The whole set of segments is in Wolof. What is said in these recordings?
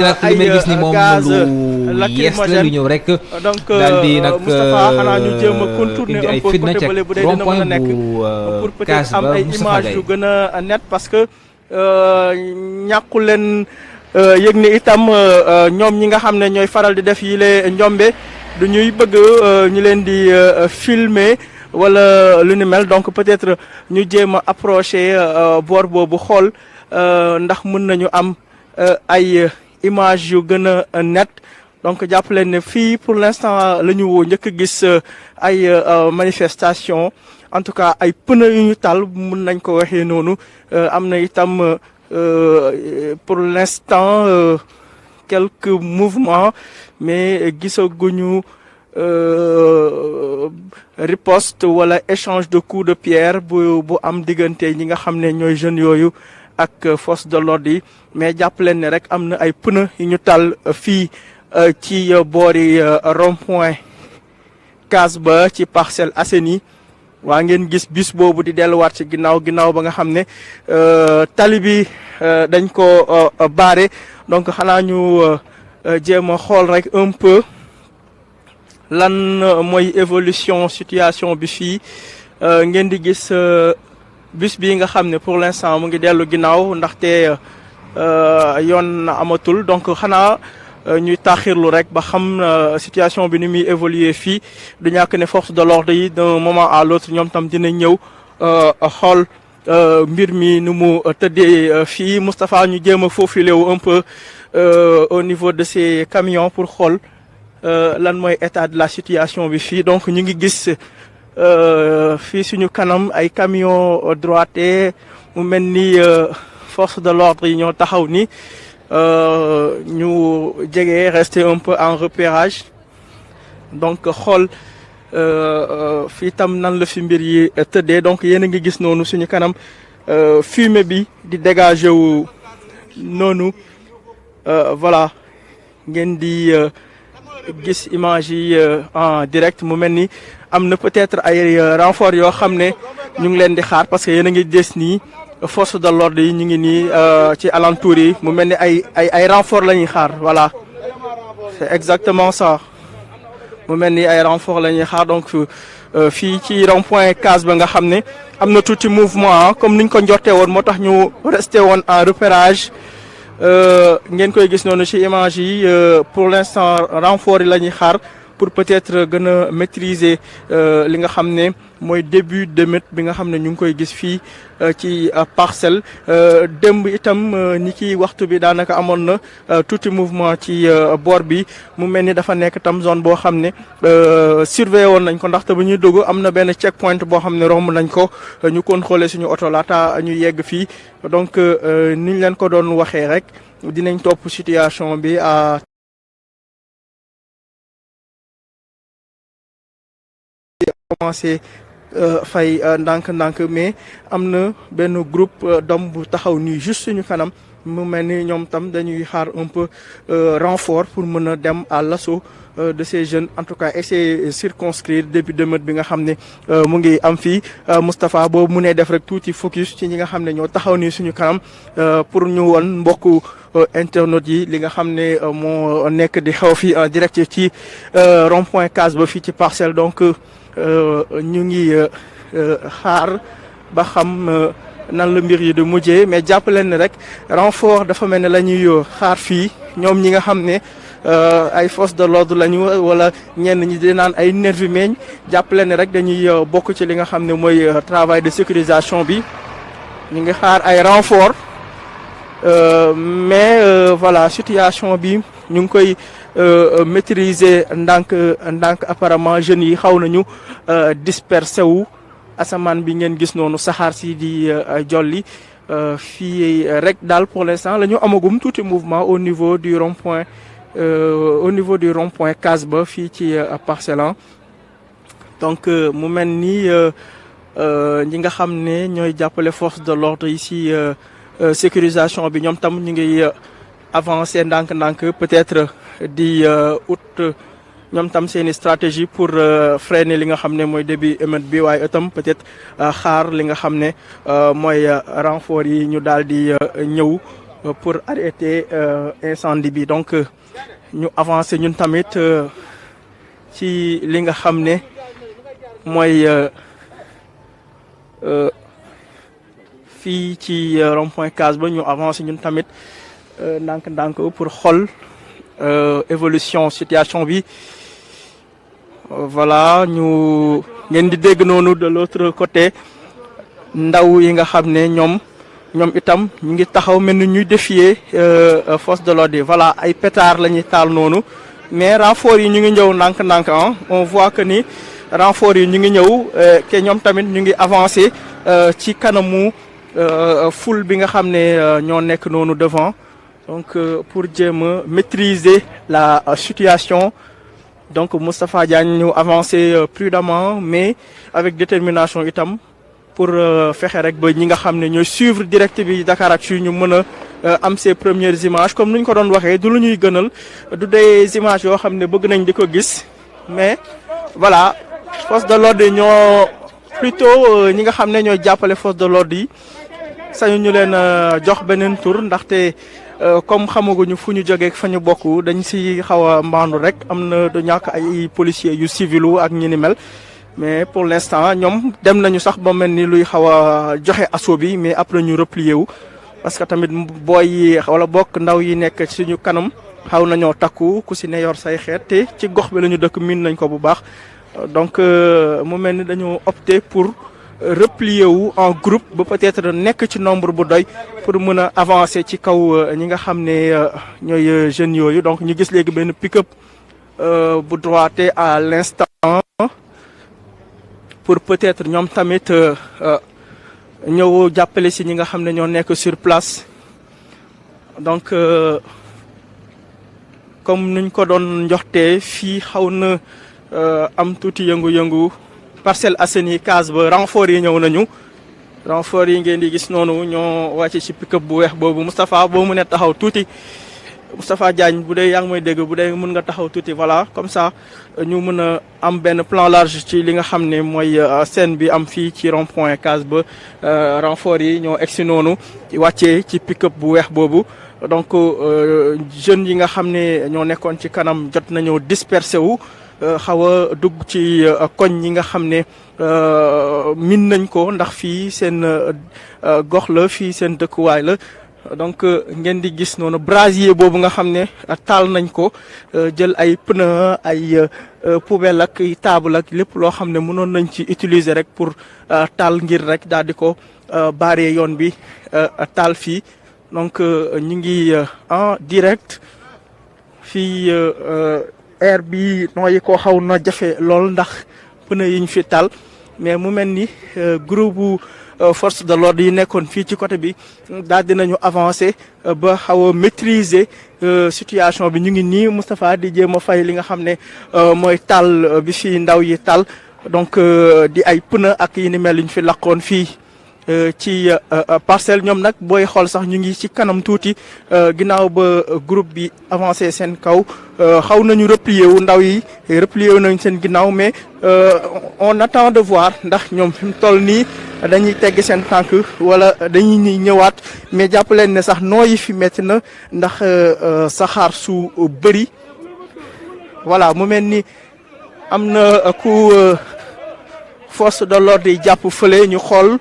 ay gaz lacrymogène ñëw rek donc daal di nag Moustapha xanaa ñu jéem a contourner un peu côté bële bu dee dina mën a nekk pour peut-être am ay image yu gën a net parce que ñàkku leen yëg ni itam ñoom ñi nga xam ne ñooy faral di def yile njombe du ñuy bëgg ñu leen di filmer wala lu ni mel donc peut-être ñu jéem a approcher boor boobu xool ndax mën nañu am ay image yu gën a net donc jàpp leen ne fii pour l'instant la ñu njëkk a gis ay manifestation en tout cas ay pneu yu ñu taal mën nañ ko waxee noonu am na itam pour l'instant quelques mouvements mais gisaguñu riposte wala échange de coups de pierre bu am diggante ñi nga xam ne ñooy jeunes yooyu ak force de l'ordre yi mais jàpp leen ne rek am na ay pneu yu ñu taal fii ci boori rond-point Case ba ci Parcelles Assainies waa ngeen gis bus boobu di delluwaat ci ginnaaw ba nga xam ne tali bi dañ ko barré donc xanaa ñu jéem a xool rek un peu lan mooy évolution situation bi fii ngeen di gis bus bi nga xam ne pour l'instant mu ngi dellu ginnaaw ndaxte yoon amatul donc xanaa ñuy taaxirlu rek ba xam situation bi ni muy évoluer fii du ñàkk ne force de l'ordre yi d'un moment à l'autre ñoom tam dina ñëw xool mbir mi nu mu tëddee fii Moustapha ñu jéem a faufiler wu un peu au niveau de ces camions pour xool lan mooy état de la situation bi fii donc ñu ngi gis fii suñu kanam ay camions droité mu mel ni force de l'ordre yi ñoo taxaw ni ñu jege rester un peu en repérage donc xool fii tam nan la fi mbir yi tëddee donc yéen a ngi gis noonu suñu kanam fumée bi di dégager wu noonu voilà ngeen di gis image yi en direct mu mel ni am na peut-être ay renfort yoo xam ne ñu ngi leen di xaar parce que yéen a ngi gis nii force de l'ordre yi ñu ngi nii ci alentour yi mu mel ni ay renfort la ñuy xaar voilà c'est exactement ça mu mel ni ay renfort la ñuy xaar donc fii ci rond-point Case ba nga xam ne am na tuuti mouvement comme niñ ko njortee woon moo tax ñu resté woon en repérage ngeen koy gis noonu ci image yi pour l'instant renfort yi la ñuy xaar pour peut-être gën a maîtriser li nga xam ne mooy début d'émeute bi nga xam ne ñu ngi koy gis fii ci Parcelles démb itam ni ki waxtu bi daanaka amoon na tuuti mouvement ci boor bi mu mel ni dafa nekk tam zone boo xam ne surveillé woon nañ ko ndaxte bu ñuy dugg am na benn checkpoint boo xam ne romb nañ ko ñu contrôler suñu oto laata ñu yegg fii donc niñ leen ko doon waxee rek dinañ topp situation bi à commencé fay ndànk-ndànk mais am na benn groupe d'hommes bu taxaw nii juste suñu kanam mu mel ni ñoom tam dañuy xaar un peu renfort pour mën a dem à l'assaut de ces jeunes en tout cas essayer circonscrire début d'émeute bi nga xam ne mu ngi am fii Moustapha boobu mu ne def rek tuuti focus ci ñi nga xam ne ñoo taxaw nii suñu kanam pour ñu won mbokku internautes yi li nga xam ne moo nekk di xew fii en direct ci rond-point Case ba fii ci Parcelles donc ñu ngi xaar ba xam nan la mbir yi di mujjee mais jàpp leen ne rek renfort dafa mel ne la ñuy xaar fii ñoom ñi nga xam ne ay force de l'ordre lañu wala ñenn ñi di naan ay nervi meñ jàpp leen ne rek dañuy bokk ci li nga xam ne mooy travail de sécurisation bi ñu ngi xaar ay renfort mais voilà situation bi ñu ngi koy maîtriser ndànk apparemment jeunes yi xaw nañu dispersé wu asamaan bi ngeen gis noonu saxaar si di jolli fii rek daal pour l'instant la ñu amagum tuuti mouvement au niveau du rond-point Case ba fii ci Parcelles donc mu mel ni ñi nga xam ne ñooy jàppale force de l'ordre yi ci sécurisation bi ñoom tam ñu ngi avancer ndànk-ndànk peut-être di ut ñoom tam seeni stratégie pour freiner li nga xam ne mooy début émeute bi waaye itam peut-être xaar li nga xam ne mooy renfort yi ñu daal di ñëw pour arrêter incendie bi donc ñu avancer ñun tamit ci li nga xam ne mooy fii ci rond-point Case ba ñu avancer ñun tamit ndànk-ndànk pour xool évolution situation bi voilà ñu ngeen di dégg noonu de l'autre côté ndaw yi nga xam ne ñoom itam ñu ngi taxaw mel ni ñuy défier force de l'ordre voilà ay pétard la ñuy taal noonu mais renfort yi ñu ngi ñëw ndànk-ndànk on voit que ni renfort yi ñu ngi ñëw ke ñoom tamit ñu ngi avancer ci kanamu foule bi nga xam ne ñoo nekk noonu devant donc pour jéem a maîtriser la situation donc Moustapha Diagne ñu avancer prudemment mais avec détermination itam pour fexe rek ba ñi nga xam ne ñooy suivre direct bi Dakaractu ñu mën a am ces premières images comme ni ñu ko doon waxee du lu ñuy gënal du des images yoo xam ne bëgg nañ di ko gis mais voilà force de l'ordre yi ñoo plutôt ñi nga xam ne ñooy jàppale force de l'ordre yi sañu ñu leen jox beneen tur ndaxte comme xamaguñu fu ñu jógee fa ñu bokk dañ si xaw a mbaandu rek am na du ñàkk ay policiers yu civilu ak ñi ni mel mais pour l'instant ñoom dem nañu sax ba mel ni luy xaw a joxe assaut bi mais après ñu replier wu parce que tamit booy yi wala bokk ndaw yi nekk suñu kanam xaw nañoo takku ku si ne yor say xeet te ci gox bi la ñu dëkk miin nañ ko bu baax donc mu mel ni dañoo opter pour replier wu en groupe ba peut-être nekk ci nombre bu doy pour mën a avancer ci kaw ñi nga xam ne ñooy jeunes yooyu donc ñu gis léegi benn pick-up bu droité à l'instant pour peut-être ñoom tamit ñëw jàppale si ñi nga xam ne ñoo nekk sur place donc comme nuñ ko doon njoxtee fii xaw na am tuuti yëngu-yëngu Parcelles Assainies Case ba renfort yi ñëw nañu renfort yi ngeen di gis noonu ñoo wàcc ci pick-up bu weex boobu Moustapha boo mu ne taxaw tuuti Moustapha Diagne bu dee yaa ngi may dégg bu dee mën nga taxaw tuuti voilà comme ça ñu mën a am benn plan large ci li nga xam ne mooy scène bi am fii ci rond-point Case ba renfort yi ñoo egsi noonu wàccee ci pick-up bu weex boobu donc jeunes yi nga xam ne ñoo nekkoon ci kanam jot nañoo dispersé wu xaw a dugg ci koñ yi nga xam ne min nañ ko ndax fii seen gox la fii seen dëkkuwaay la donc ngeen di gis noonu brasier boobu nga xam ne taal nañ ko jël ay pneu ay poubelle ak table ak lépp loo xam ne mënoon nañ ci utiliser rek pour taal ngir rek daal di ko barrer yoon bi taal fii donc ñu ngi en direct fii air bi nooyi ko xaw na jafe lool ndax pneu yi ñu fi taal mais mu mel ni groupe bu force de l'ordre yi nekkoon fii ci côté bi daal dinañu avancer ba xaw a maîtriser situation bi ñu ngi nii Moustapha di jéem a fay li nga xam ne mooy taal bi fii ndaw yi taal donc di ay pneu ak yi ni mel ñu fi lakkoon fii ci parcelle ñoom nag booy xool sax ñu ngi ci kanam tuuti ginnaaw ba groupe bi avancé seen kaw xaw nañu replier wu ndaw yi replier wu nañ seen ginnaaw mais on attend de voir ndax ñoom fi mu toll nii dañuy tegg seen tànk wala dañuy ñëwaat mais jàpp leen ne sax nooyi fi metti na ndax saxaar su bëri voilà mu mel ni am na ku force de l'ordre yi jàpp fële ñu xool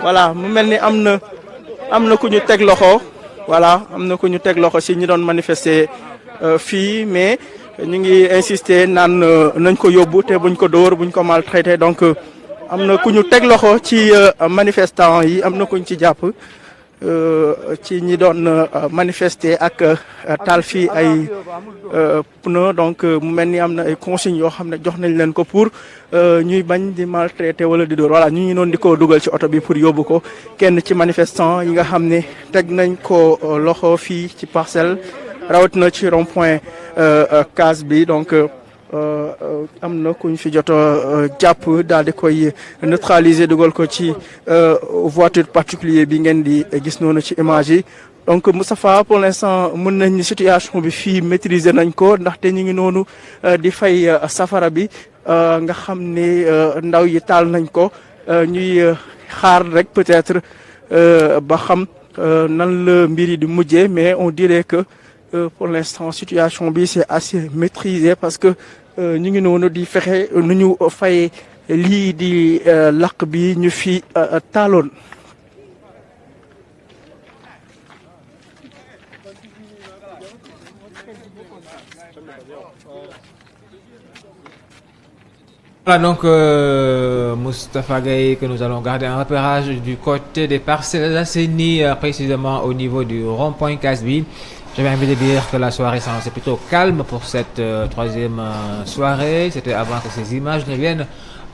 voilà mu mel ni am na ku ñu teg loxo voilà am na ku ñu teg loxo si ñi doon manifester fii mais ñu ngi insister naan nañ ko yóbbu te buñ ko dóor buñ ko maltraité donc am na ku ñu teg loxo ci manifestant yi am na ku ñu ci jàpp ci ñi doon manifester ak taal fii ay pneu donc mu mel ni am na ay consignes yoo xam ne jox nañ leen ko pour ñuy bañ di maltraité wala di dóor voilà ñu ngi noonu di ko dugal ci oto bi pour yóbbu ko kenn ci manifestant yi nga xam ne teg nañ ko loxo fii ci parcelle rawatina ci rond-point Case bi donc am na ku ñu fi jot jàpp daal di koy neutraliser dugal ko ci voiture particulier bi ngeen di gis noonu ci image yi donc Moustapha pour l'instant mën nañ ni situation bi fii maîtriser nañ ko ndaxte ñu ngi noonu di fay safara bi nga xam ne ndaw yi taal nañ ko ñuy xaar rek peut-être ba xam nan la mbir yi di mujjee mais on dirait que pour l'instant situation bi c'est assez maîtrisé parce que ñu ngi noonu di fexe nu ñu fayee lii di lakk bi ñu fi taaloon. Voilà donc Moustapha Gaye que nous allons garder un repérage du côté des Parcelles Assainies, précisément au niveau du rond-point Casby. J'avais envie de dire que la soirée s'annonçait plutôt calme pour cette troisième soirée. C'était avant que ces images ne viennent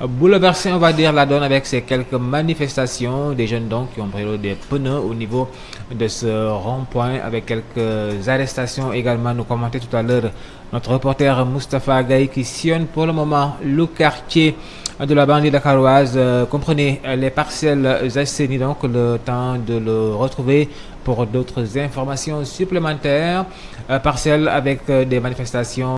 bouleverser, on va dire, la donne avec ces quelques manifestations des jeunes donc qui ont brûlé des pneus au niveau de ce rond-point avec quelques arrestations également. Nous commentait tout à l'heure notre reporter Moustapha Gaye qui sillonne pour le moment le quartier de la banlieue dakaroise. Comprenez les Parcelles Assainies, donc le temps de le retrouver pour d'autres informations supplémentaires. Parcelles avec des manifestations